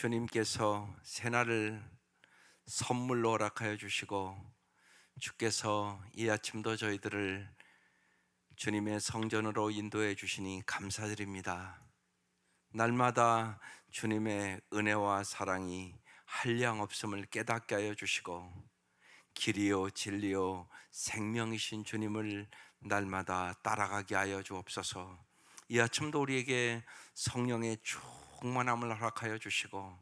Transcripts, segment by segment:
주님께서 새날을 선물로 허락하여 주시고 주께서 이 아침도 저희들을 주님의 성전으로 인도해 주시니 감사드립니다. 날마다 주님의 은혜와 사랑이 한량없음을 깨닫게 하여 주시고 길이요 진리요 생명이신 주님을 날마다 따라가게 하여 주옵소서. 이 아침도 우리에게 성령의 충만함을 허락하여 주시고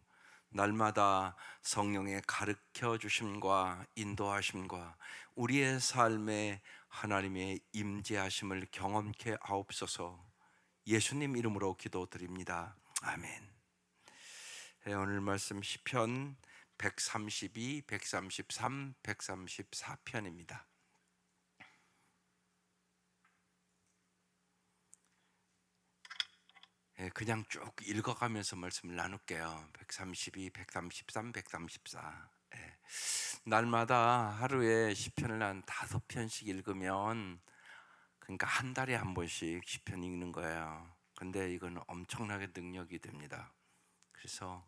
날마다 성령의 가르쳐 주심과 인도하심과 우리의 삶에 하나님의 임재하심을 경험케 하옵소서. 예수님 이름으로 기도드립니다. 아멘. 오늘 말씀 시편 132, 133, 134편입니다. 그냥 쭉 읽어가면서 말씀을 나눌게요. 132, 133, 134. 날마다 하루에 시편을 한 5편씩 읽으면 그러니까 한 달에 한 번씩 시편 읽는 거예요. 근데 이건 엄청나게 능력이 됩니다. 그래서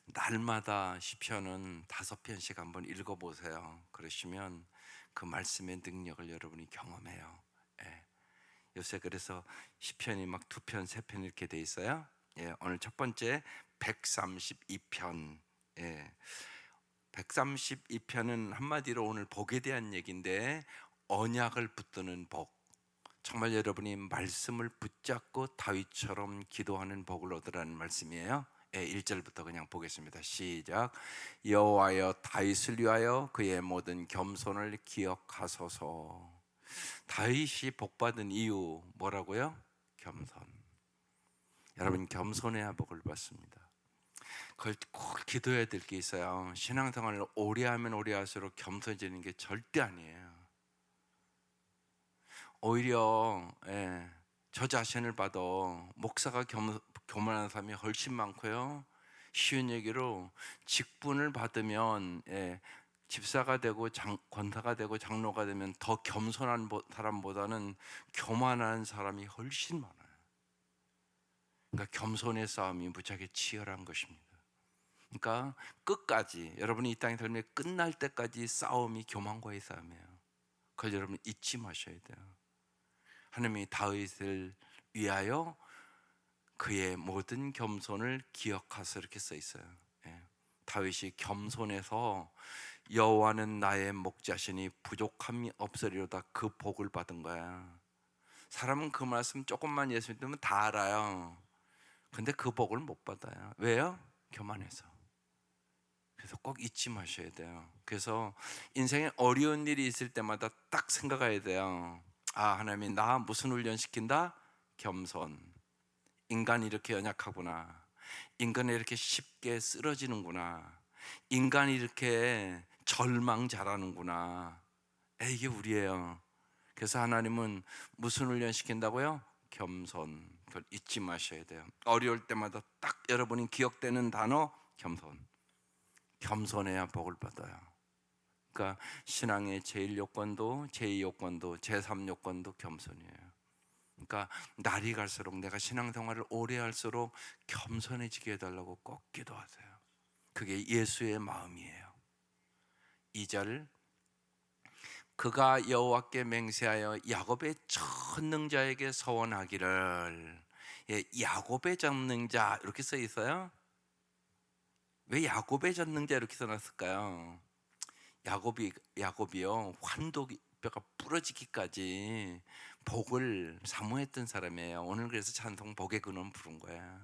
날마다 시편은 5편씩 한번 읽어보세요. 그러시면 그 말씀의 능력을 여러분이 경험해요. 요새 그래서 시편이 막 2편, 3편 이렇게 돼 있어요. 오늘 첫 번째 132편. 132편은 한마디로 오늘 복에 대한 얘기인데 언약을 붙드는 복. 정말 여러분이 말씀을 붙잡고 다윗처럼 기도하는 복을 얻으라는 말씀이에요. 1절부터 그냥 보겠습니다. 시작. 여호와여 다윗을 위하여 그의 모든 겸손을 기억하소서. 다윗이 복받은 이유 뭐라고요? 겸손. 여러분 겸손해야 복을 받습니다. 그걸 꼭 기도해야 될 게 있어요. 신앙생활을 오래 하면 오래 할수록 겸손해지는 게 절대 아니에요. 오히려 저 자신을 봐도 목사가 교만한 사람이 훨씬 많고요. 쉬운 얘기로 직분을 받으면 집사가 되고 권사가 되고 장로가 되면 더 겸손한 사람보다는 교만한 사람이 훨씬 많아요. 그러니까 겸손의 싸움이 무지하게 치열한 것입니다. 그러니까 끝까지 여러분이 이 땅에 살면 끝날 때까지 싸움이 교만과의 싸움이에요. 그걸 여러분 잊지 마셔야 돼요. 하나님이 다윗을 위하여 그의 모든 겸손을 기억하서 이렇게 써 있어요. 다윗이 겸손해서 여호와는 나의 목자시니 부족함이 없으리로다 그 복을 받은 거야. 사람은 그 말씀 조금만 예수 믿으면 다 알아요. 근데 그 복을 못 받아요. 왜요? 교만해서. 그래서 꼭 잊지 마셔야 돼요. 그래서 인생에 어려운 일이 있을 때마다 딱 생각해야 돼요. 하나님이 나 무슨 훈련 시킨다? 겸손. 인간이 이렇게 연약하구나. 인간이 이렇게 쉽게 쓰러지는구나. 인간이 이렇게 절망 잘하는구나. 이게 우리예요. 그래서 하나님은 무슨 훈련 시킨다고요? 겸손. 그걸 잊지 마셔야 돼요. 어려울 때마다 딱 여러분이 기억되는 단어 겸손. 겸손해야 복을 받아요. 그러니까 신앙의 제1요건도 제2요건도 제3요건도 겸손이에요. 그러니까 날이 갈수록 내가 신앙생활을 오래 할수록 겸손해지게 해달라고 꼭 기도하세요. 그게 예수의 마음이에요. 2절 그가 여호와께 맹세하여 야곱의 전능자에게 서원하기를. 야곱의 전능자 이렇게 써 있어요. 왜 야곱의 전능자 이렇게 써놨을까요? 야곱이요 환도뼈가 부러지기까지 복을 사모했던 사람이에요. 오늘 그래서 찬송 복의 근원 부른 거야.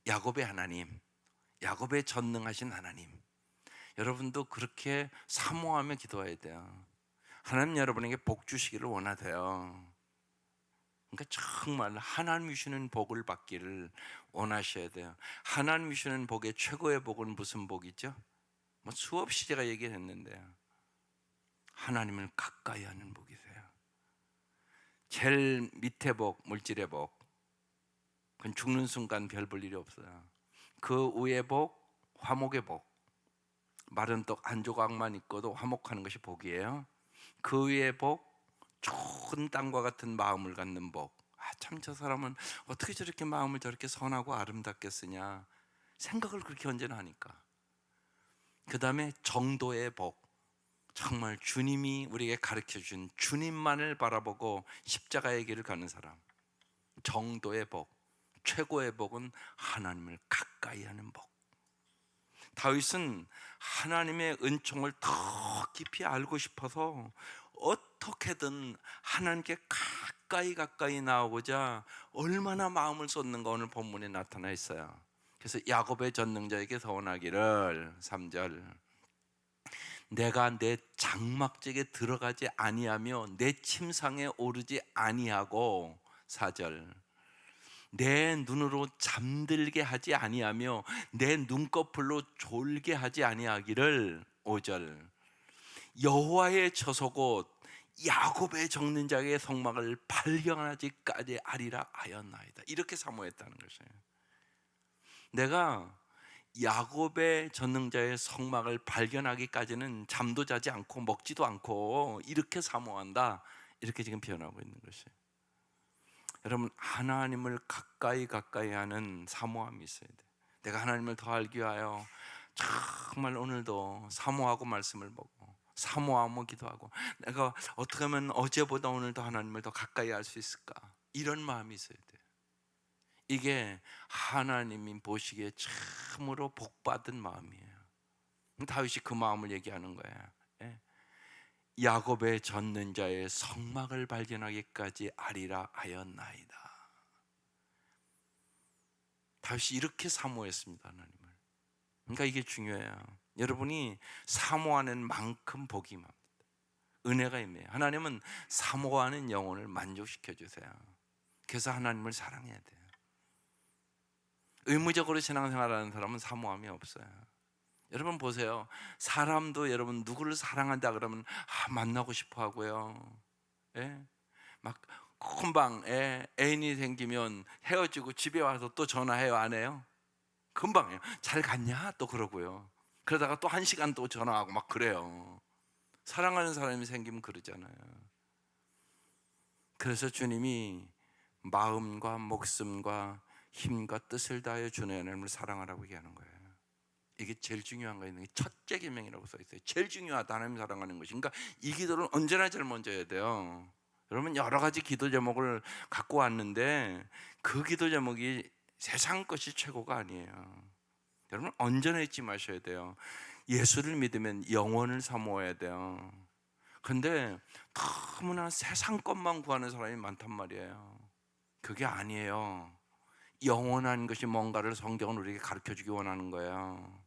야곱의 하나님, 야곱의 전능하신 하나님. 여러분도 그렇게 사모하며 기도해야 돼요. 하나님 여러분에게 복 주시기를 원하세요. 그러니까 정말 하나님이 주시는 복을 받기를 원하셔야 돼요. 하나님이 주시는 복의 최고의 복은 무슨 복이죠? 수없이 제가 얘기했는데요. 하나님을 가까이 하는 복이세요. 제일 밑에 복, 물질의 복. 그건 죽는 순간 별 볼 일이 없어요. 그 위의 복, 화목의 복. 마른 떡 한 조각만 있고도 화목하는 것이 복이에요. 그 위의 복, 좋은 땅과 같은 마음을 갖는 복. 참 저 사람은 어떻게 저렇게 마음을 저렇게 선하고 아름답게 쓰냐 생각을 그렇게 언제나 하니까. 그 다음에 정도의 복. 정말 주님이 우리에게 가르쳐준 주님만을 바라보고 십자가의 길을 가는 사람. 정도의 복. 최고의 복은 하나님을 가까이 하는 복. 다윗은 하나님의 은총을 더 깊이 알고 싶어서 어떻게든 하나님께 가까이 나오고자 얼마나 마음을 쏟는가 오늘 본문에 나타나 있어요. 그래서 야곱의 전능자에게 서원하기를 3절 내가 내 장막직에 들어가지 아니하며 내 침상에 오르지 아니하고 4절 내 눈으로 잠들게 하지 아니하며 내 눈꺼풀로 졸게 하지 아니하기를 5절 여호와의 처소곳 야곱의 적는 자의 성막을 발견하지까지 하리라 하였나이다. 이렇게 사모했다는 것이에요. 내가 야곱의 전능자의 성막을 발견하기까지는 잠도 자지 않고 먹지도 않고 이렇게 사모한다. 이렇게 지금 표현하고 있는 것이에요. 여러분 하나님을 가까이 하는 사모함이 있어야 돼요. 내가 하나님을 더 알기 위하여 정말 오늘도 사모하고 말씀을 보고 사모하고 기도하고 내가 어떻게 하면 어제보다 오늘 더 하나님을 더 가까이 할 수 있을까? 이런 마음이 있어야 돼요. 이게 하나님이 보시기에 참으로 복받은 마음이에요. 다윗이 그 마음을 얘기하는 거예요. 예. 야곱의 젖는 자의 성막을 발견하기까지 하리라 하였나이다. 다윗이 이렇게 사모했습니다, 하나님을. 그러니까 이게 중요해요. 여러분이 사모하는 만큼 복이 임합니다. 은혜가 임해요. 하나님은 사모하는 영혼을 만족시켜 주세요. 그래서 하나님을 사랑해야 돼요. 의무적으로 신앙생활하는 사람은 사모함이 없어요. 여러분 보세요. 사람도 여러분 누구를 사랑한다 그러면 만나고 싶어 하고요. 예? 막 금방 애인이 생기면 헤어지고 집에 와서 또 전화해요, 안 해요? 금방요. 잘 갔냐? 또 그러고요. 그러다가 또 1시간 또 전화하고 막 그래요. 사랑하는 사람이 생기면 그러잖아요. 그래서 주님이 마음과 목숨과 힘과 뜻을 다하여 주는 하나님을 사랑하라고 얘기하는 거예요. 이게 제일 중요한 거예요. 첫째 계명이라고 써 있어요. 제일 중요하다 하나님 사랑하는 것이. 그러니까 이 기도를 언제나 제일 먼저 해야 돼요. 여러분 여러 가지 기도 제목을 갖고 왔는데 그 기도 제목이 세상 것이 최고가 아니에요. 여러분 언제나 잊지 마셔야 돼요. 예수를 믿으면 영원을 사모해야 돼요. 근데 너무나 세상 것만 구하는 사람이 많단 말이에요. 그게 아니에요. 영원한 것이 뭔가를 성경은 우리에게 가르쳐주기 원하는 거예요.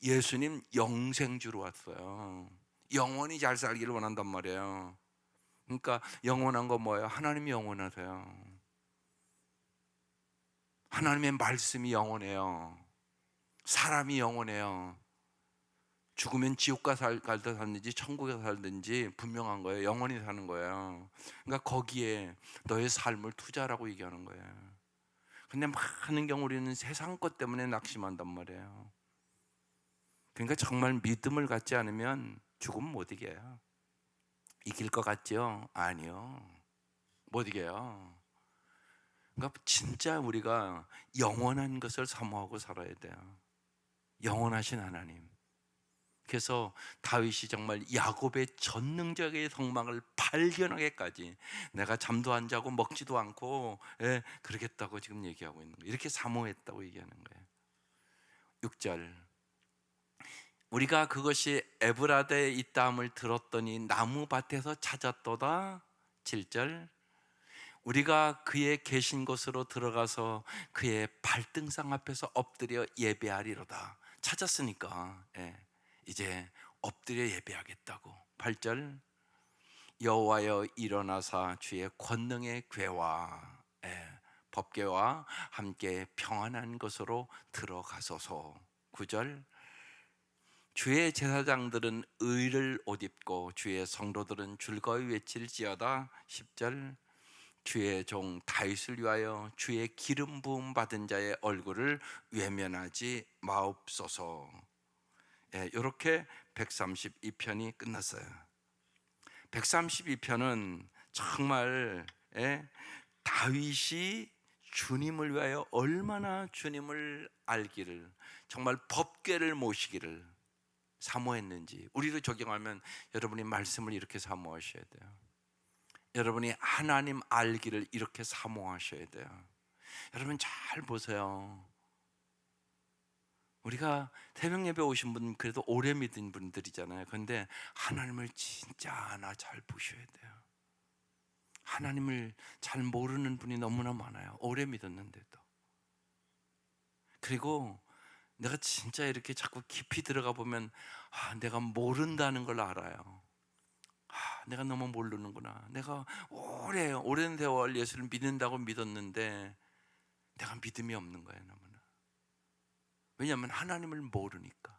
예수님 영생주로 왔어요. 영원히 잘 살기를 원한단 말이에요. 그러니까 영원한 건 뭐예요? 하나님이 영원하세요. 하나님의 말씀이 영원해요. 사람이 영원해요. 죽으면 지옥가 갈다 살든지 천국에 살든지 분명한 거예요. 영원히 사는 거예요. 그러니까 거기에 너의 삶을 투자라고 얘기하는 거예요. 근데 많은 경우 우리는 세상 것 때문에 낙심한단 말이에요. 그러니까 정말 믿음을 갖지 않으면 죽으면 못 이겨요. 이길 것 같죠? 아니요. 못 이겨요. 그러니까 진짜 우리가 영원한 것을 사모하고 살아야 돼요. 영원하신 하나님. 그래서 다윗이 정말 야곱의 전능자의 성막을 발견하기까지 내가 잠도 안 자고 먹지도 않고 그러겠다고 지금 얘기하고 있는 거예요. 이렇게 사모했다고 얘기하는 거예요. 6절 우리가 그것이 에브라데에 있다함을 들었더니 나무밭에서 찾았도다. 7절 우리가 그의 계신 곳으로 들어가서 그의 발등상 앞에서 엎드려 예배하리로다. 찾았으니까 이제 엎드려 예배하겠다고. 8절 여호와여 일어나사 주의 권능의 궤와 법궤와 함께 평안한 것으로 들어가소서. 9절 주의 제사장들은 의를 옷 입고 주의 성도들은 즐거이 외칠지어다. 10절 주의 종 다윗을 위하여 주의 기름 부음 받은 자의 얼굴을 외면하지 마옵소서. 이렇게 132편이 끝났어요. 132편은 정말 다윗이 주님을 위하여 얼마나 주님을 알기를, 정말 법궤를 모시기를 사모했는지 우리도 적용하면 여러분이 말씀을 이렇게 사모하셔야 돼요. 여러분이 하나님 알기를 이렇게 사모하셔야 돼요. 여러분 잘 보세요. 우리가 새벽 예배 오신 분 그래도 오래 믿은 분들이잖아요. 그런데 하나님을 진짜 하나 잘 보셔야 돼요. 하나님을 잘 모르는 분이 너무나 많아요. 오래 믿었는데도. 그리고 내가 진짜 이렇게 자꾸 깊이 들어가 보면 내가 모른다는 걸 알아요. 내가 너무 모르는구나. 내가 오랜 세월 예수를 믿는다고 믿었는데 내가 믿음이 없는 거예요, 너무나. 왜냐하면 하나님을 모르니까.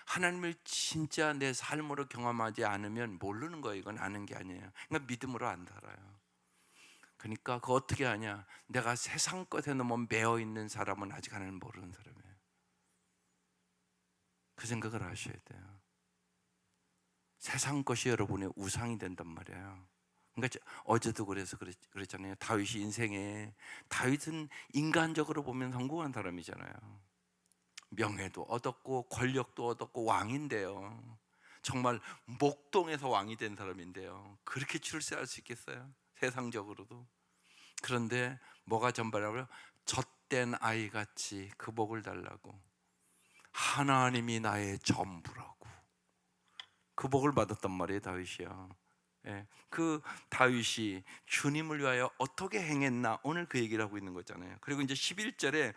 하나님을 진짜 내 삶으로 경험하지 않으면 모르는 거예요. 이건 아는 게 아니에요. 그러니까 믿음으로 안 살아요. 그러니까 그거 어떻게 하냐? 내가 세상 것에 너무 매여 있는 사람은 아직 하나님을 모르는 사람이에요. 그 생각을 하셔야 돼요. 세상 것이 여러분의 우상이 된단 말이에요. 그러니까 어제도 그랬잖아요. 다윗이 인생에, 다윗은 인간적으로 보면 성공한 사람이잖아요. 명예도 얻었고 권력도 얻었고 왕인데요. 정말 목동에서 왕이 된 사람인데요. 그렇게 출세할 수 있겠어요? 세상적으로도. 그런데 뭐가 전발하고요? 젖된 아이같이 그 복을 달라고, 하나님이 나의 전부라고 그 복을 받았단 말이에요, 다윗이요. 예, 그 다윗이 주님을 위하여 어떻게 행했나, 오늘 그 얘기를 하고 있는 거잖아요. 그리고 이제 11절에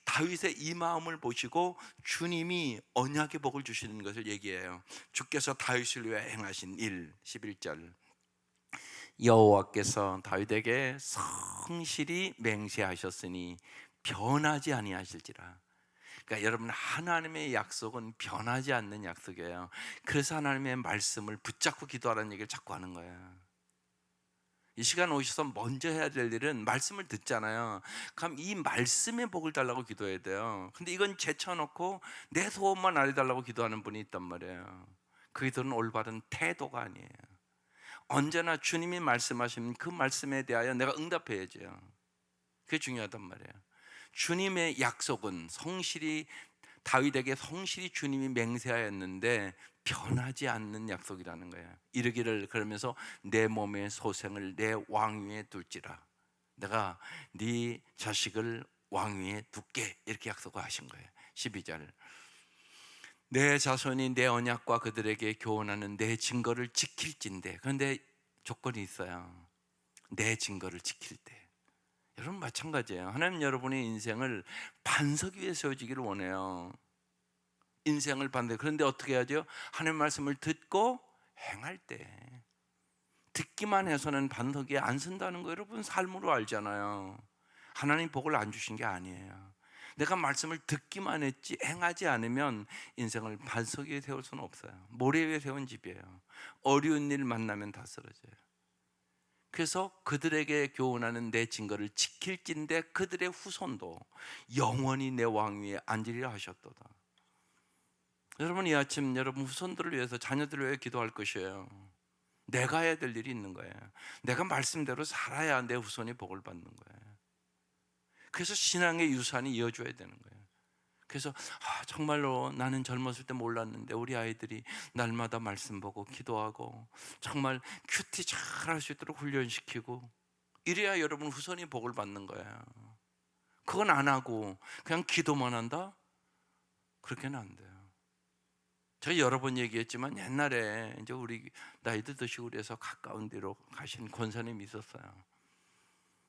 다윗의 이 마음을 보시고 주님이 언약의 복을 주시는 것을 얘기해요. 주께서 다윗을 위하여 행하신 일, 11절. 여호와께서 다윗에게 성실히 맹세하셨으니 변하지 아니하실지라. 그러니까 여러분, 하나님의 약속은 변하지 않는 약속이에요. 그래서 하나님의 말씀을 붙잡고 기도하라는 얘기를 자꾸 하는 거예요. 이 시간 오셔서 먼저 해야 될 일은 말씀을 듣잖아요. 그럼 이 말씀의 복을 달라고 기도해야 돼요. 근데 이건 제쳐놓고 내 소원만 알려달라고 기도하는 분이 있단 말이에요. 그 기도는 올바른 태도가 아니에요. 언제나 주님이 말씀하시면 그 말씀에 대하여 내가 응답해야죠. 그게 중요하단 말이에요. 주님의 약속은 성실히, 다윗에게 성실히 주님이 맹세하였는데 변하지 않는 약속이라는 거예요. 이르기를, 그러면서 내 몸의 소생을 내 왕위에 둘지라. 내가 네 자식을 왕위에 둘게, 이렇게 약속하신 거예요. 12절. 내 자손이 내 언약과 그들에게 교훈하는 내 증거를 지킬진대. 그런데 조건이 있어요. 내 증거를 지킬 때. 여러분 마찬가지예요. 하나님 여러분의 인생을 반석 위에 세워지기를 원해요. 인생을 반대. 그런데 어떻게 해야죠? 하나님 말씀을 듣고 행할 때. 듣기만 해서는 반석 위에 안 선다는 거 여러분 삶으로 알잖아요. 하나님 복을 안 주신 게 아니에요. 내가 말씀을 듣기만 했지 행하지 않으면 인생을 반석 위에 세울 수는 없어요. 모래 위에 세운 집이에요. 어려운 일 만나면 다 쓰러져요. 그래서 그들에게 교훈하는 내 증거를 지킬진대 그들의 후손도 영원히 내 왕위에 앉으리라 하셨도다. 여러분, 이 아침 여러분 후손들을 위해서, 자녀들을 위해 기도할 것이에요. 내가 해야 될 일이 있는 거예요. 내가 말씀대로 살아야 내 후손이 복을 받는 거예요. 그래서 신앙의 유산이 이어져야 되는 거예요. 그래서 정말로 나는 젊었을 때 몰랐는데 우리 아이들이 날마다 말씀 보고 기도하고 정말 큐티 잘 할 수 있도록 훈련시키고, 이래야 여러분 후손이 복을 받는 거예요. 그건 안 하고 그냥 기도만 한다? 그렇게는 안 돼요. 제가 여러 번 얘기했지만 옛날에 이제 우리 나이도 드시고 그래서 가까운 데로 가신 권사님이 있었어요.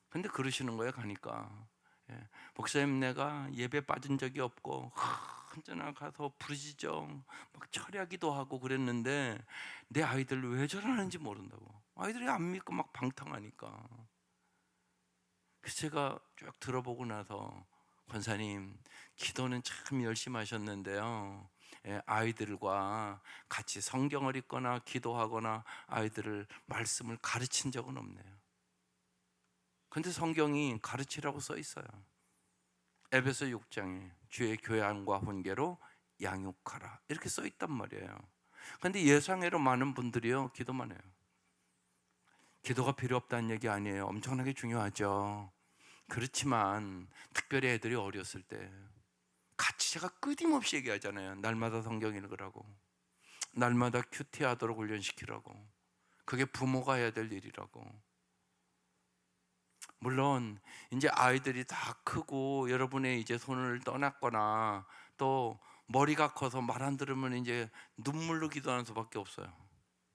근데 그러시는 거예요. 가니까, 목사님 내가 예배 빠진 적이 없고 언제나 가서 부르짖어 막 철야기도 하고 그랬는데 내 아이들 왜 저러는지 모른다고. 아이들이 안 믿고 막 방탕하니까. 그래서 제가 쭉 들어보고 나서, 권사님 기도는 참 열심히 하셨는데요, 아이들과 같이 성경을 읽거나 기도하거나 아이들을 말씀을 가르친 적은 없네요. 근데 성경이 가르치라고 써 있어요. 에베소 6장에 주의 교양과 훈계로 양육하라, 이렇게 써 있단 말이에요. 근데 예상외로 많은 분들이요 기도만 해요. 기도가 필요 없다는 얘기 아니에요. 엄청나게 중요하죠. 그렇지만 특별히 애들이 어렸을 때 같이 제가 끊임없이 얘기하잖아요. 날마다 성경 읽으라고, 날마다 큐티하도록 훈련시키라고. 그게 부모가 해야 될 일이라고. 물론 이제 아이들이 다 크고 여러분의 이제 손을 떠났거나 또 머리가 커서 말 안 들으면 이제 눈물로 기도하는 수밖에 없어요.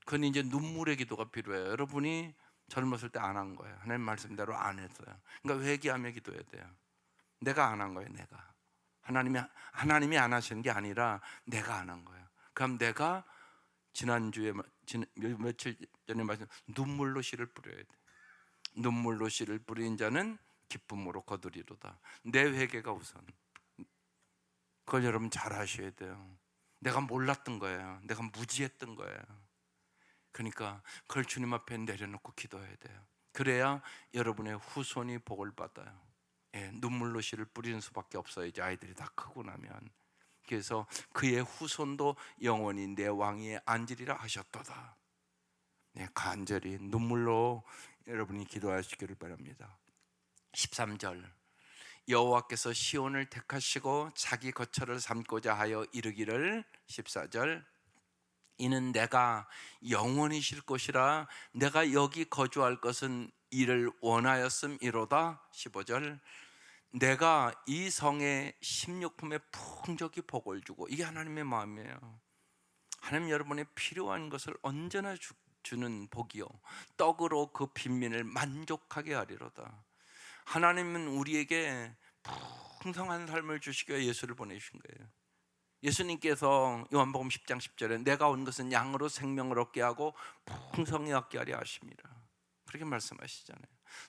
그건 이제 눈물의 기도가 필요해요. 여러분이 젊었을 때 안 한 거예요. 하나님 말씀대로 안 했어요. 그러니까 회개하며 기도해야 돼요. 내가 안 한 거예요. 내가 하나님이 안 하시는 게 아니라 내가 안 한 거예요. 그럼 내가 지난주에 며칠 전에 말씀 눈물로 씨를 뿌려야 돼. 눈물로 씨를 뿌린 자는 기쁨으로 거두리로다. 내 회개가 우선. 그걸 여러분 잘 아셔야 돼요. 내가 몰랐던 거예요. 내가 무지했던 거예요. 그러니까 그걸 주님 앞에 내려놓고 기도해야 돼요. 그래야 여러분의 후손이 복을 받아요. 예, 눈물로 씨를 뿌리는 수밖에 없어요. 이제 아이들이 다 크고 나면. 그래서 그의 후손도 영원히 내 왕위에 앉으리라 하셨도다. 네, 간절히 눈물로 여러분이 기도하시기를 바랍니다. 13절 여호와께서 시온을 택하시고 자기 거처를 삼고자 하여 이르기를 14절 이는 내가 영원히 쉴 곳이라 내가 여기 거주할 것은 이를 원하였음이로다. 15절 내가 이 성에 식료품에 풍족히 복을 주고, 이게 하나님의 마음이에요. 하나님 여러분의 필요한 것을 언제나 주는 복이요 떡으로 그 빈민을 만족하게 하리로다. 하나님은 우리에게 풍성한 삶을 주시기 위해 예수를 보내신 거예요. 예수님께서 요한복음 10장 10절에 내가 온 것은 양으로 생명을 얻게 하고 풍성히 얻게 하려 하십니다. 그렇게 말씀하시잖아요.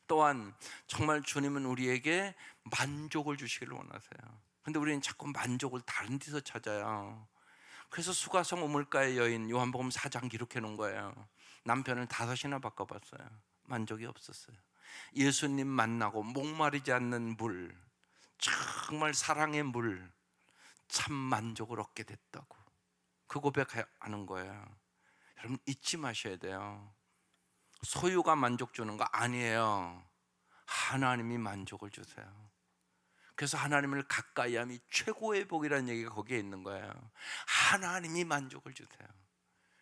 또한 정말 주님은 우리에게 만족을 주시기를 원하세요. 근데 우리는 자꾸 만족을 다른 데서 찾아요. 그래서 수가성 우물가의 여인 요한복음 4장 기록해 놓은 거예요. 남편을 5이나 바꿔봤어요. 만족이 없었어요. 예수님 만나고 목마르지 않는 물, 정말 사랑의 물, 참 만족을 얻게 됐다고 그 고백하는 거예요. 여러분 잊지 마셔야 돼요. 소유가 만족 주는 거 아니에요. 하나님이 만족을 주세요. 그래서 하나님을 가까이 함이 최고의 복이라는 얘기가 거기에 있는 거예요. 하나님이 만족을 주세요.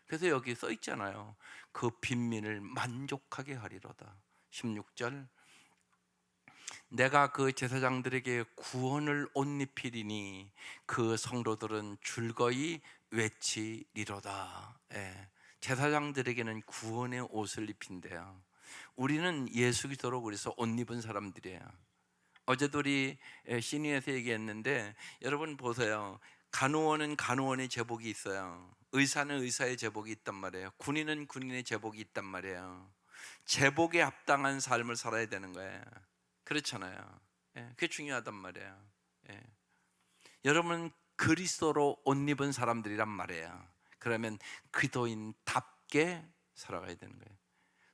그래서 여기 써 있잖아요. 그 빈민을 만족하게 하리로다. 16절 내가 그 제사장들에게 구원을 옷 입히리니 그 성도들은 즐거이 외치리로다. 예. 제사장들에게는 구원의 옷을 입힌대요. 우리는 예수 그리스도로 그래서 옷 입은 사람들이에요. 어제도 우리 시니에서 얘기했는데 여러분 보세요. 간호원은 간호원의 제복이 있어요. 의사는 의사의 제복이 있단 말이에요. 군인은 군인의 제복이 있단 말이에요. 제복에 합당한 삶을 살아야 되는 거예요. 그렇잖아요. 예, 그게 중요하단 말이에요. 예. 여러분 그리스도로 옷 입은 사람들이란 말이에요. 그러면 그리스도인답게 살아가야 되는 거예요.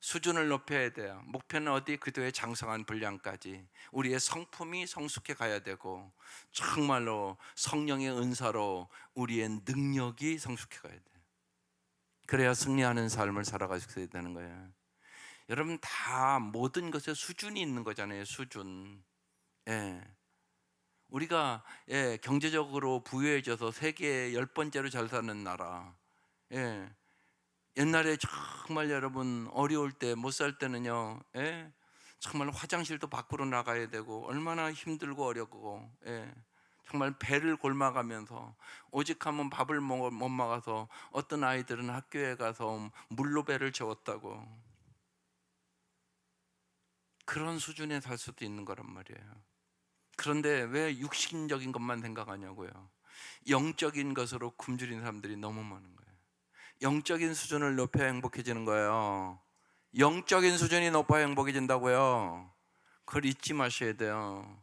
수준을 높여야 돼요. 목표는 어디? 그리스도의 장성한 분량까지 우리의 성품이 성숙해 가야 되고 정말로 성령의 은사로 우리의 능력이 성숙해 가야 돼요. 그래야 승리하는 삶을 살아가셔야 되는 거예요. 여러분 다 모든 것에 수준이 있는 거잖아요. 수준. 예. 우리가 경제적으로 부유해져서 세계 10번째로 잘 사는 나라. 예. 옛날에 정말 여러분 어려울 때 못 살 때는요. 예. 정말 화장실도 밖으로 나가야 되고 얼마나 힘들고 어렵고 정말 배를 골마가면서 오직하면 밥을 못 먹어서 어떤 아이들은 학교에 가서 물로 배를 채웠다고. 그런 수준에 살 수도 있는 거란 말이에요. 그런데 왜 육신적인 것만 생각하냐고요. 영적인 것으로 굶주린 사람들이 너무 많은 거예요. 영적인 수준을 높여야 행복해지는 거예요. 영적인 수준이 높아야 행복해진다고요. 그걸 잊지 마셔야 돼요.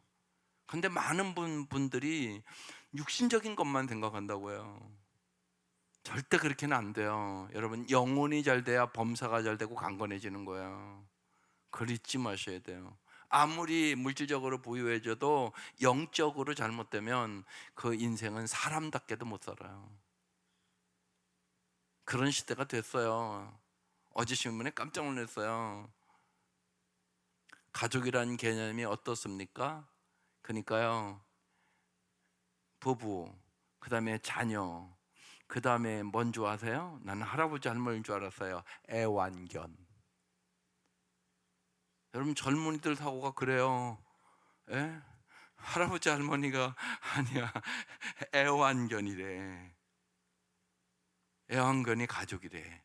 근데 많은 분들이 육신적인 것만 생각한다고요. 절대 그렇게는 안 돼요. 여러분 영혼이 잘 돼야 범사가 잘 되고 강건해지는 거예요. 그걸 잊지 마셔야 돼요. 아무리 물질적으로 부유해져도 영적으로 잘못되면 그 인생은 사람답게도 못 살아요. 그런 시대가 됐어요. 어제 신문에 깜짝 놀랐어요. 가족이라는 개념이 어떻습니까? 그러니까요, 부부, 그 다음에 자녀, 그 다음에 뭔 줄 아세요? 나는 할아버지 할머니인 줄 알았어요. 애완견. 여러분 젊은이들 사고가 그래요. 예? 할아버지 할머니가 아니야, 애완견이래. 애완견이 가족이래.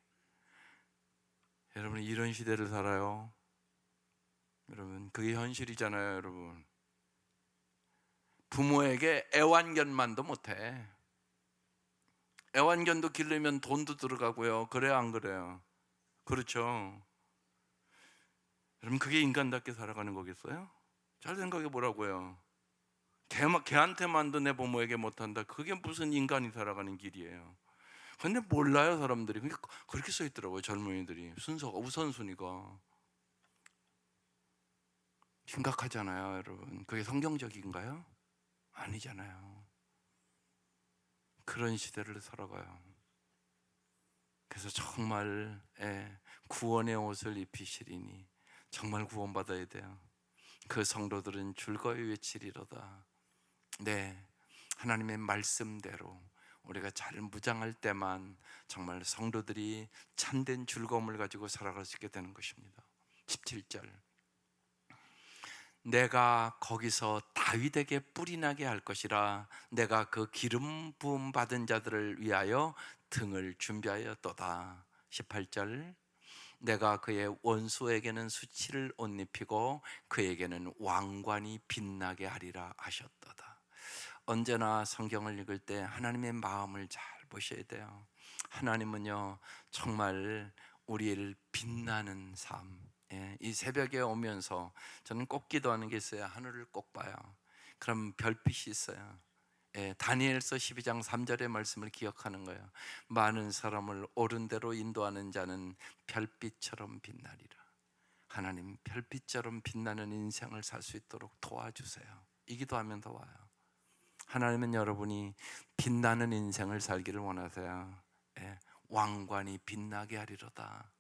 여러분 이런 시대를 살아요. 여러분 그게 현실이잖아요. 여러분 부모에게 애완견만도 못해. 애완견도 기르면 돈도 들어가고요. 그래요 안 그래요? 그렇죠. 여러분 그게 인간답게 살아가는 거겠어요? 잘 생각해 보라고요. 걔한테만도 내 부모에게 못한다. 그게 무슨 인간이 살아가는 길이에요. 근데 몰라요 사람들이. 그러니까 그렇게 써 있더라고요. 젊은이들이 순서가, 우선순위가. 심각하잖아요 여러분. 그게 성경적인가요? 아니잖아요. 그런 시대를 살아가요. 그래서 정말 구원의 옷을 입히시리니 정말 구원받아야 돼요. 그 성도들은 즐거이 외치리로다. 네, 하나님의 말씀대로 우리가 잘 무장할 때만 정말 성도들이 참된 즐거움을 가지고 살아갈 수 있게 되는 것입니다. 17절, 내가 거기서 다윗에게 뿔이 나게 할 것이라. 내가 그 기름 부음 받은 자들을 위하여 등을 준비하였도다. 18절, 내가 그의 원수에게는 수치를 옷 입히고 그에게는 왕관이 빛나게 하리라 하셨도다. 언제나 성경을 읽을 때 하나님의 마음을 잘 보셔야 돼요. 하나님은요 정말 우리를 빛나는 삶, 이 새벽에 오면서 저는 꼭 기도하는 게 있어요. 하늘을 꼭 봐요. 그럼 별빛이 있어요. 다니엘서 12장 3절의 말씀을 기억하는 거예요. 많은 사람을 옳은 대로 인도하는 자는 별빛처럼 빛나리라. 하나님 별빛처럼 빛나는 인생을 살 수 있도록 도와주세요. 이 기도하면 더 와요. 하나님은 여러분이 빛나는 인생을 살기를 원하세요. 왕관이 빛나게 하리로다.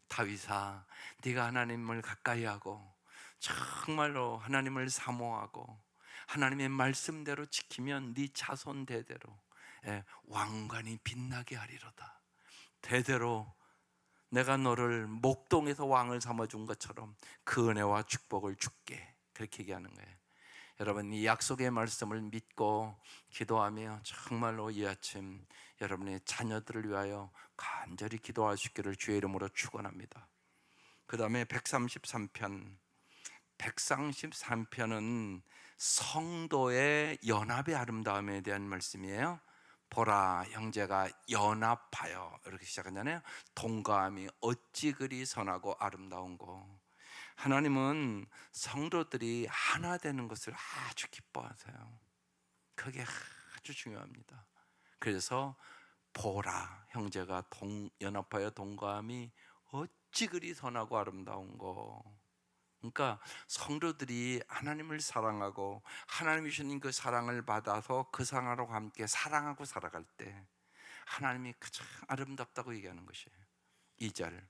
다윗아, 네가 하나님을 가까이 하고 정말로 하나님을 사모하고 하나님의 말씀대로 지키면 네 자손 대대로 왕관이 빛나게 하리로다. 대대로 내가 너를 목동에서 왕을 삼아준 것처럼 그 은혜와 축복을 줄게. 그렇게 얘기하는 거예요. 여러분 이 약속의 말씀을 믿고 기도하며 정말로 이 아침 여러분의 자녀들을 위하여 간절히 기도하시기를 주의 이름으로 축원합니다. 그 다음에 133편 133편은 성도의 연합의 아름다움에 대한 말씀이에요. 보라 형제가 연합하여, 이렇게 시작하잖아요. 동감이 어찌 그리 선하고 아름다운고. 하나님은 성도들이 하나 되는 것을 아주 기뻐하세요. 그게 아주 중요합니다. 그래서 보라 형제가 연합하여 동감이 어찌 그리 선하고 아름다운고. 그러니까 성도들이 하나님을 사랑하고 하나님이 주신 그 사랑을 받아서 그 사랑하고 함께 사랑하고 살아갈 때 하나님이 가장 아름답다고 얘기하는 것이에요. 2절,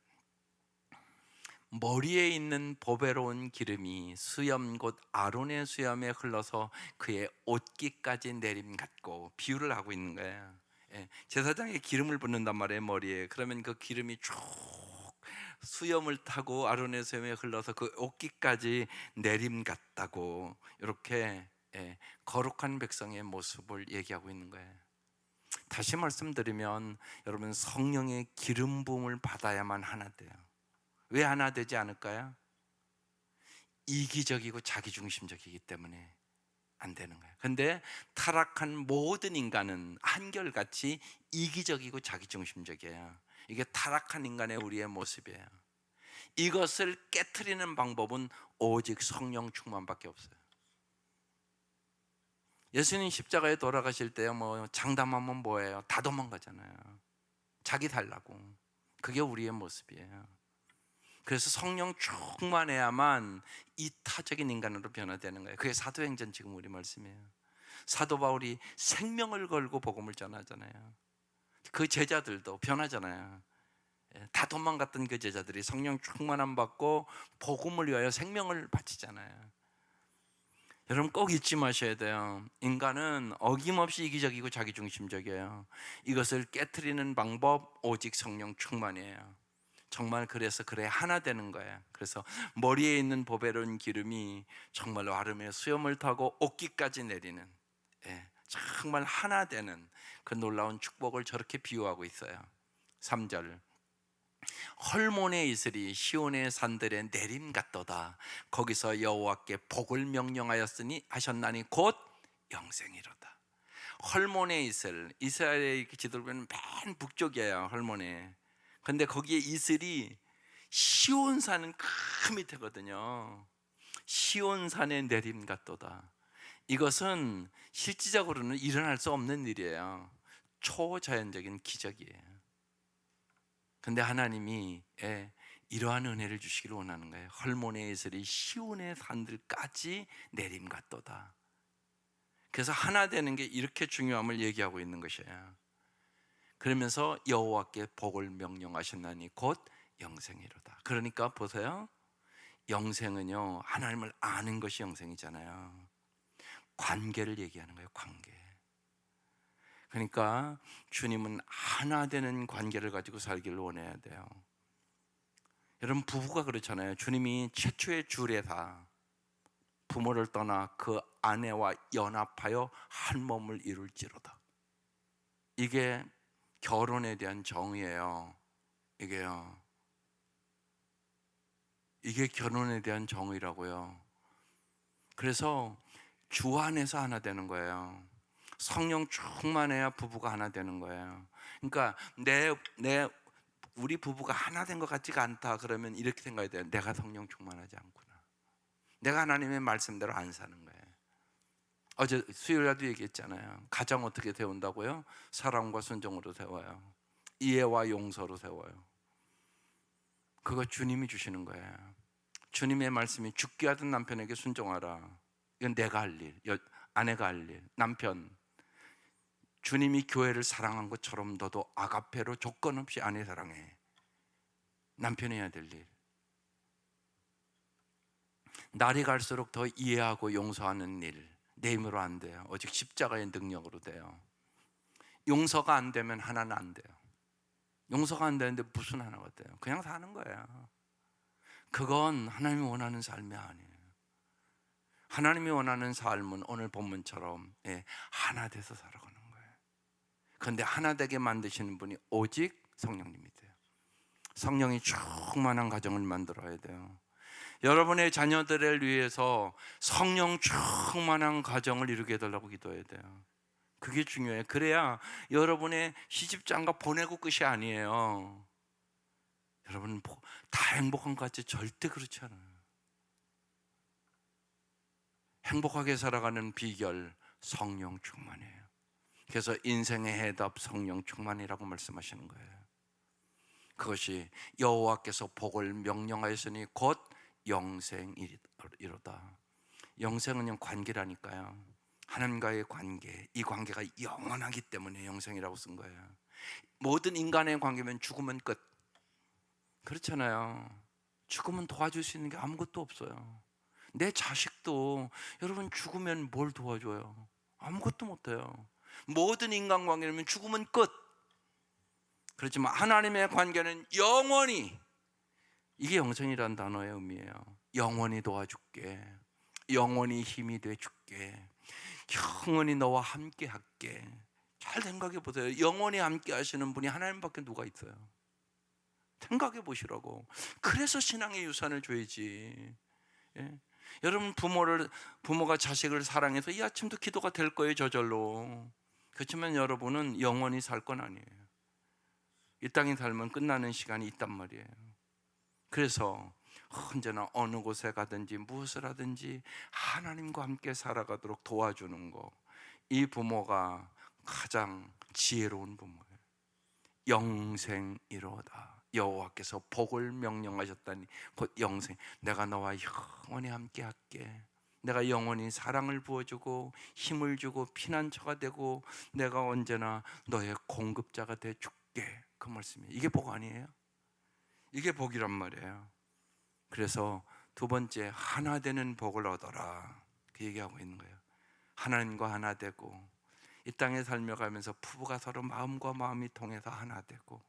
머리에 있는 보배로운 기름이 수염 곧 아론의 수염에 흘러서 그의 옷깃까지 내림 같고. 비유를 하고 있는 거예요. 제사장에 기름을 붓는단 말이에요, 머리에. 그러면 그 기름이 쭉 수염을 타고 아론의 수염에 흘러서 그 옷깃까지 내림 같다고. 이렇게 거룩한 백성의 모습을 얘기하고 있는 거예요. 다시 말씀드리면 여러분 성령의 기름 부음을 받아야만 하나 돼요. 왜 하나 되지 않을까요? 이기적이고 자기중심적이기 때문에 안 되는 거예요. 근데 타락한 모든 인간은 한결같이 이기적이고 자기중심적이에요. 이게 타락한 인간의 우리의 모습이에요. 이것을 깨트리는 방법은 오직 성령 충만밖에 없어요. 예수님 십자가에 돌아가실 때 뭐 장담하면 뭐예요? 다 도망가잖아요. 자기 달라고. 그게 우리의 모습이에요. 그래서 성령 충만해야만 이타적인 인간으로 변화되는 거예요. 그게 사도행전 지금 우리 말씀이에요. 사도 바울이 생명을 걸고 복음을 전하잖아요. 그 제자들도 변하잖아요. 다 도망갔던 그 제자들이 성령 충만함 받고 복음을 위하여 생명을 바치잖아요. 여러분 꼭 잊지 마셔야 돼요. 인간은 어김없이 이기적이고 자기중심적이에요. 이것을 깨트리는 방법 오직 성령 충만이에요. 정말 그래서 그래야 하나 되는 거예요. 그래서 머리에 있는 보배로운 기름이 정말로 아름의 수염을 타고 옷깃까지 내리는, 정말 하나 되는 그 놀라운 축복을 저렇게 비유하고 있어요. 3절, 헐몬의 이슬이 시온의 산들에 내림 같도다. 거기서 여호와께 복을 명령하였으니 하셨나니 곧 영생이로다. 헐몬의 이슬, 이스라엘의 지도를 보면 맨 북쪽이에요. 헐몬에. 근데 거기에 이슬이 시온산은 그 밑에거든요. 시온산의 내림 같도다. 이것은 실질적으로는 일어날 수 없는 일이에요. 초자연적인 기적이에요. 근데 하나님이 이러한 은혜를 주시기를 원하는 거예요. 헐몬의 이슬이 시온의 산들까지 내림 같도다. 그래서 하나 되는 게 이렇게 중요함을 얘기하고 있는 것이에요. 그러면서 여호와께 복을 명령하셨나니 곧 영생이로다. 그러니까 보세요. 영생은요, 하나님을 아는 것이 영생이잖아요. 관계를 얘기하는 거예요. 관계. 그러니까 주님은 하나 되는 관계를 가지고 살기를 원해야 돼요. 여러분 부부가 그렇잖아요. 주님이 최초의 주례다. 부모를 떠나 그 아내와 연합하여 한 몸을 이룰지로다. 이게 결혼에 대한 정의예요. 이게 결혼에 대한 정의라고요. 그래서 주 안에서 하나 되는 거예요. 성령 충만해야 부부가 하나 되는 거예요. 그러니까 우리 부부가 하나 된 것 같지가 않다 그러면 이렇게 생각해야 돼요. 내가 성령 충만하지 않구나. 내가 하나님의 말씀대로 안 사는 거예요. 어제 수요일에도 얘기했잖아요. 가정 어떻게 세운다고요? 사랑과 순종으로 세워요. 이해와 용서로 세워요. 그거 주님이 주시는 거예요. 주님의 말씀이 죽게 하던 남편에게 순종하라. 이건 내가 할 일, 아내가 할 일. 남편, 주님이 교회를 사랑한 것처럼 너도 아가페로 조건 없이 아내 사랑해. 남편이 해야 될 일. 날이 갈수록 더 이해하고 용서하는 일, 내 힘으로 안 돼요. 오직 십자가의 능력으로 돼요. 용서가 안 되면 하나는 안 돼요. 용서가 안 되는데 무슨 하나가 돼요? 그냥 사는 거예요. 그건 하나님이 원하는 삶이 아니에요. 하나님이 원하는 삶은 오늘 본문처럼 하나 돼서 살아가는 거예요. 그런데 하나 되게 만드시는 분이 오직 성령님이세요. 성령이 충만한 가정을 만들어야 돼요. 여러분의 자녀들을 위해서 성령 충만한 가정을 이루게 해달라고 기도해야 돼요. 그게 중요해요. 그래야 여러분의 시집장가 보내고 끝이 아니에요. 여러분 다 행복한 것 같지 절대 그렇지 않아요. 행복하게 살아가는 비결 성령 충만이에요. 그래서 인생의 해답 성령 충만이라고 말씀하시는 거예요. 그것이 여호와께서 복을 명령하였으니 곧 영생이로다. 영생은 관계라니까요. 하나님과의 관계, 이 관계가 영원하기 때문에 영생이라고 쓴 거예요. 모든 인간의 관계면 죽으면 끝. 그렇잖아요. 죽으면 도와줄 수 있는 게 아무것도 없어요. 내 자식도 여러분 죽으면 뭘 도와줘요? 아무것도 못해요. 모든 인간관계라면 죽으면 끝. 그렇지만 하나님의 관계는 영원히, 이게 영생이라는 단어의 의미예요. 영원히 도와줄게, 영원히 힘이 돼줄게, 영원히 너와 함께 할게. 잘 생각해 보세요. 영원히 함께 하시는 분이 하나님밖에 누가 있어요? 생각해 보시라고. 그래서 신앙의 유산을 줘야지. 여러분 부모가 자식을 사랑해서 이 아침도 기도가 될 거예요, 저절로. 그렇지만 여러분은 영원히 살 건 아니에요. 이 땅에 살면 끝나는 시간이 있단 말이에요. 그래서 언제나 어느 곳에 가든지 무엇을 하든지 하나님과 함께 살아가도록 도와주는 거, 이 부모가 가장 지혜로운 부모예요. 영생이로다. 여호와께서 복을 명령하셨다니 곧 영생. 내가 너와 영원히 함께 할게. 내가 영원히 사랑을 부어주고 힘을 주고 피난처가 되고 내가 언제나 너의 공급자가 돼 줄게. 그 말씀이에요. 이게 복 아니에요? 이게 복이란 말이에요. 그래서 두 번째, 하나 되는 복을 얻어라, 그 얘기하고 있는 거예요. 하나님과 하나 되고, 이 땅에 살며가면서 부부가 서로 마음과 마음이 통해서 하나 되고,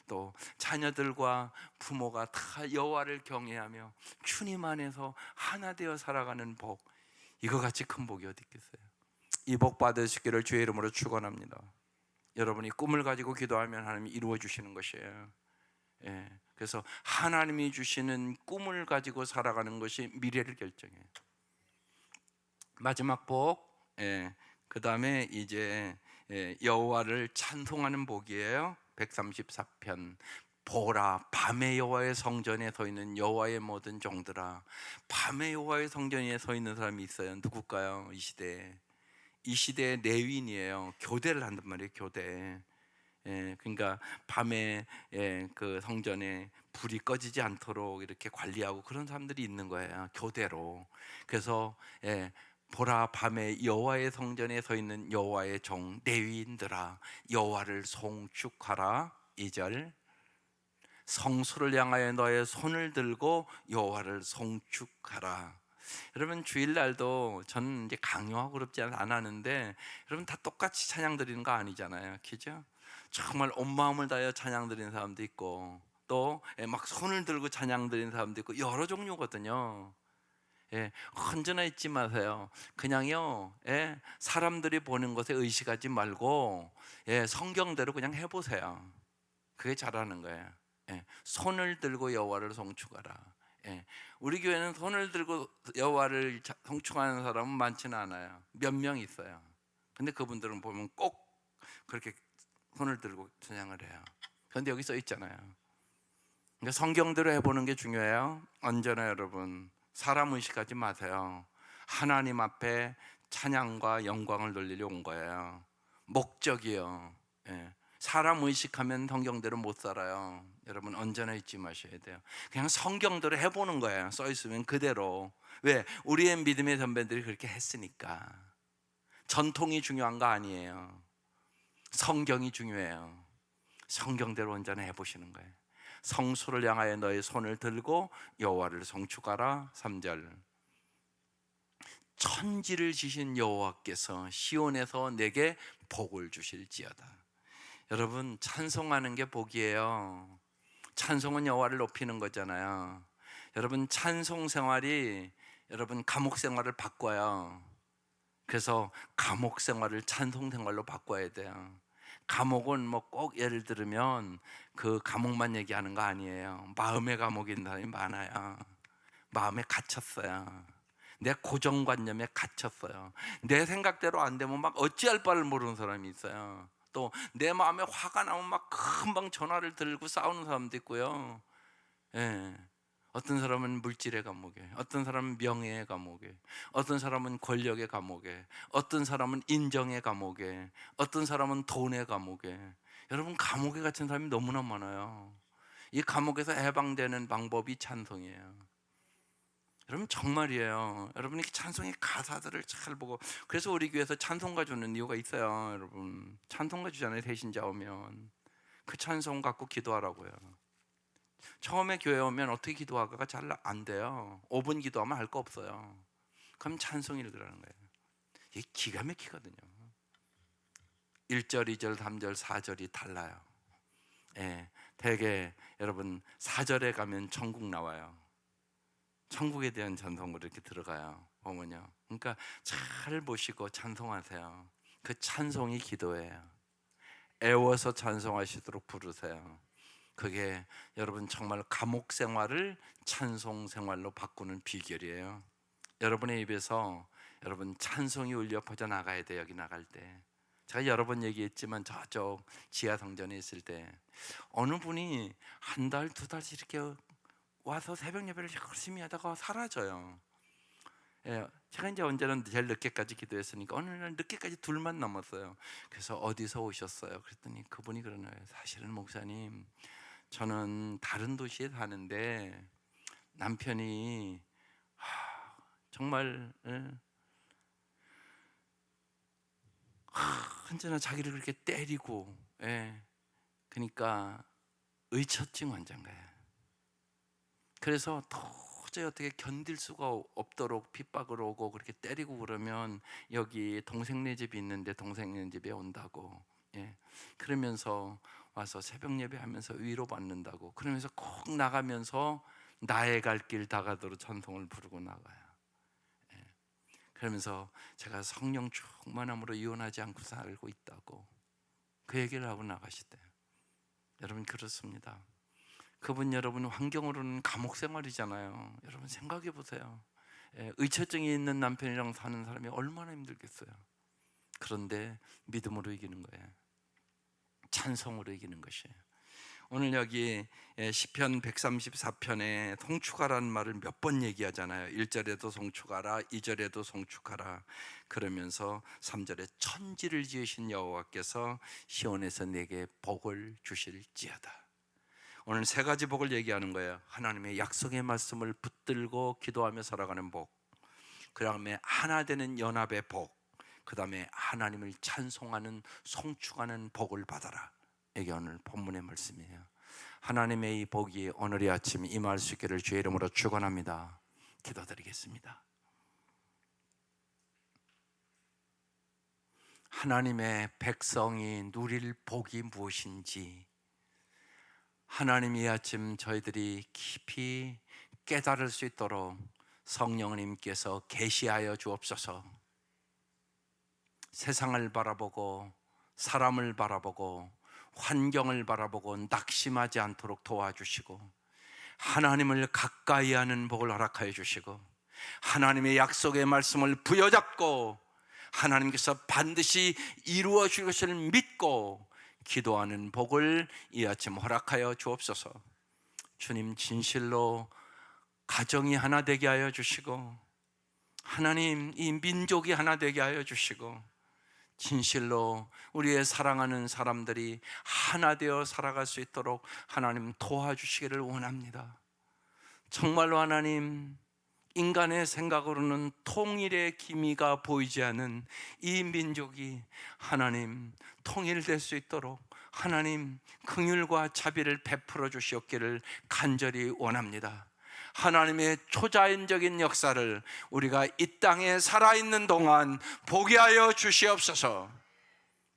또 자녀들과 부모가 다 여호와를 경외하며 주님 안에서 하나 되어 살아가는 복, 이거 같이 큰 복이 어디 있겠어요? 이 복 받으시기를 주의 이름으로 축원합니다. 여러분이 꿈을 가지고 기도하면 하나님이 이루어 주시는 것이에요. 예, 그래서 하나님이 주시는 꿈을 가지고 살아가는 것이 미래를 결정해요. 마지막 복, 그 다음에 이제 여호와를 찬송하는 복이에요. 134편. 보라, 밤의 여호와의 성전에 서 있는 여호와의 모든 종들아. 밤의 여호와의 성전에 서 있는 사람이 있어요. 누굴까요? 이 시대에. 이 시대의 레위인이에요. 교대를 한단 말이에요. 교대. 그러니까 밤에 그 성전에 불이 꺼지지 않도록 이렇게 관리하고 그런 사람들이 있는 거예요. 교대로. 그래서 보라, 밤에 여호와의 성전에 서 있는 여호와의 종 레위인들아, 여호와를 송축하라. 2절. 성소를 향하여 너의 손을 들고 여호와를 송축하라. 여러분, 주일날도 저는 이제 강요하고 그럽지 안 하는데, 여러분 다 똑같이 찬양 드리는 거 아니잖아요, 그죠? 정말 온 마음을 다하여 찬양 드리는 사람도 있고, 또 막 손을 들고 찬양 드리는 사람도 있고, 여러 종류거든요. 언제나 잊지 마세요. 그냥요, 사람들이 보는 것에 의식하지 말고, 성경대로 그냥 해보세요. 그게 잘하는 거예요. 손을 들고 여호와를 송축하라. 우리 교회는 손을 들고 여호와를 송축하는 사람은 많지는 않아요. 몇 명 있어요. 근데 그분들은 보면 꼭 그렇게 손을 들고 찬양을 해요. 그런데 여기 써 있잖아요. 그러니까 성경대로 해보는 게 중요해요. 언제나 여러분, 사람 의식하지 마세요. 하나님 앞에 찬양과 영광을 돌리려 온 거예요. 목적이요. 사람 의식하면 성경대로 못 살아요. 여러분, 언제나 잊지 마셔야 돼요. 그냥 성경대로 해보는 거예요. 써 있으면 그대로. 왜? 우리의 믿음의 선배들이 그렇게 했으니까. 전통이 중요한 거 아니에요. 성경이 중요해요. 성경대로 언제나 해보시는 거예요. 성소를 향하여 너의 손을 들고 여호와를 송축하라. 3절. 천지를 지신 여호와께서 시온에서 내게 복을 주실지어다. 여러분, 찬송하는 게 복이에요. 찬송은 여호와를 높이는 거잖아요. 여러분, 찬송 생활이 여러분 감옥 생활을 바꿔요. 그래서 감옥 생활을 찬송 생활로 바꿔야 돼요. 감옥은 뭐 꼭 예를 들면 그 감옥만 얘기하는 거 아니에요. 마음의 감옥에 있는 사람이 많아요. 마음에 갇혔어요. 내 고정관념에 갇혔어요. 내 생각대로 안 되면 막 어찌할 바를 모르는 사람이 있어요. 또 내 마음에 화가 나면 막 금방 전화를 들고 싸우는 사람도 있고요. 어떤 사람은 물질의 감옥에, 어떤 사람은 명예의 감옥에, 어떤 사람은 권력의 감옥에, 어떤 사람은 인정의 감옥에, 어떤 사람은 돈의 감옥에. 여러분, 감옥에 갇힌 사람이 너무나 많아요. 이 감옥에서 해방되는 방법이 찬송이에요. 여러분, 정말이에요. 여러분이 찬송의 가사들을 잘 보고, 그래서 우리 교회에서 찬송가 주는 이유가 있어요. 여러분, 찬송가 주잖아요. 대신자 오면 그 찬송 갖고 기도하라고요. 처음에 교회 오면 어떻게 기도하기가 잘 안 돼요. 5분 기도하면 할 거 없어요. 그럼 찬송 읽으라는 거예요. 이게 기가 막히거든요. 1절, 2절, 3절, 4절이 달라요. 되게 여러분 4절에 가면 천국 나와요. 천국에 대한 찬송으로 이렇게 들어가요. 보면요. 그러니까 잘 보시고 찬송하세요. 그 찬송이 기도예요. 애워서 찬송하시도록 부르세요. 그게 여러분 정말 감옥 생활을 찬송 생활로 바꾸는 비결이에요. 여러분의 입에서 여러분 찬송이 울려 퍼져 나가야 돼요. 여기 나갈 때. 제가 여러 번 얘기했지만 저쪽 지하 성전에 있을 때 어느 분이 한 달, 두 달씩 이렇게 와서 새벽 예배를 열심히 하다가 사라져요. 제가 이제 언제는 제일 늦게까지 기도했으니까 어느 날 늦게까지 둘만 남았어요. 그래서 어디서 오셨어요? 그랬더니 그분이 그러나요? 사실은 목사님, 저는 다른 도시에 사는데 남편이 정말 언제나 자기를 그렇게 때리고, 그러니까 의처증 환자인 거예요. 그래서 도저히 어떻게 견딜 수가 없도록 핍박을 오고 그렇게 때리고 그러면 여기 동생네 집이 있는데 동생네 집에 온다고, 예. 그러면서 와서 새벽 예배하면서 위로받는다고, 그러면서 꼭 나가면서 나의 갈 길 다가도록 찬송을 부르고 나가요. 예. 그러면서 제가 성령 충만함으로 이혼하지 않고 살고 있다고 그 얘기를 하고 나가시대요. 여러분, 그렇습니다. 그분 여러분 환경으로는 감옥 생활이잖아요. 여러분 생각해 보세요. 의처증이 있는 남편이랑 사는 사람이 얼마나 힘들겠어요. 그런데 믿음으로 이기는 거예요. 찬송으로 이기는 것이에요. 오늘 여기 시편 134편에 송축하라는 말을 몇 번 얘기하잖아요. 1절에도 송축하라, 2절에도 송축하라. 그러면서 3절에 천지를 지으신 여호와께서 시온에서 내게 복을 주실지어다. 오늘 세 가지 복을 얘기하는 거예요. 하나님의 약속의 말씀을 붙들고 기도하며 살아가는 복, 그 다음에 하나 되는 연합의 복, 그 다음에 하나님을 찬송하는 송축하는 복을 받아라. 이게 오늘 본문의 말씀이에요. 하나님의 이 복이 오늘 이 아침 임할 수 있기를 주의 이름으로 축원합니다. 기도드리겠습니다. 하나님의 백성이 누릴 복이 무엇인지 하나님 이 아침 저희들이 깊이 깨달을 수 있도록 성령님께서 계시하여 주옵소서. 세상을 바라보고 사람을 바라보고 환경을 바라보고 낙심하지 않도록 도와주시고, 하나님을 가까이 하는 복을 허락하여 주시고, 하나님의 약속의 말씀을 부여잡고 하나님께서 반드시 이루어 주실 것을 믿고 기도하는 복을 이 아침 허락하여 주옵소서. 주님, 진실로 가정이 하나 되게 하여 주시고, 하나님 이 민족이 하나 되게 하여 주시고, 진실로 우리의 사랑하는 사람들이 하나 되어 살아갈 수 있도록 하나님 도와주시기를 원합니다. 정말로 하나님, 인간의 생각으로는 통일의 기미가 보이지 않는 이 민족이 하나님 통일될 수 있도록 하나님 긍휼과 자비를 베풀어 주시옵기를 간절히 원합니다. 하나님의 초자연적인 역사를 우리가 이 땅에 살아있는 동안 보게 하여 주시옵소서.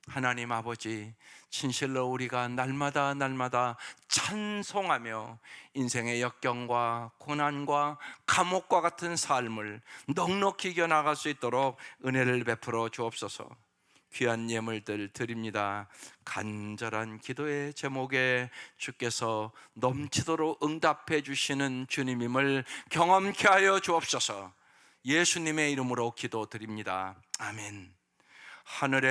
하나님 아버지, 진실로 우리가 날마다 찬송하며 인생의 역경과 고난과 감옥과 같은 삶을 넉넉히 이겨나갈 수 있도록 은혜를 베풀어 주옵소서. 귀한 예물들 드립니다. 간절한 기도의 제목에 주께서 넘치도록 응답해 주시는 주님임을 경험케 하여 주옵소서. 예수님의 이름으로 기도드립니다. 아멘. 하늘에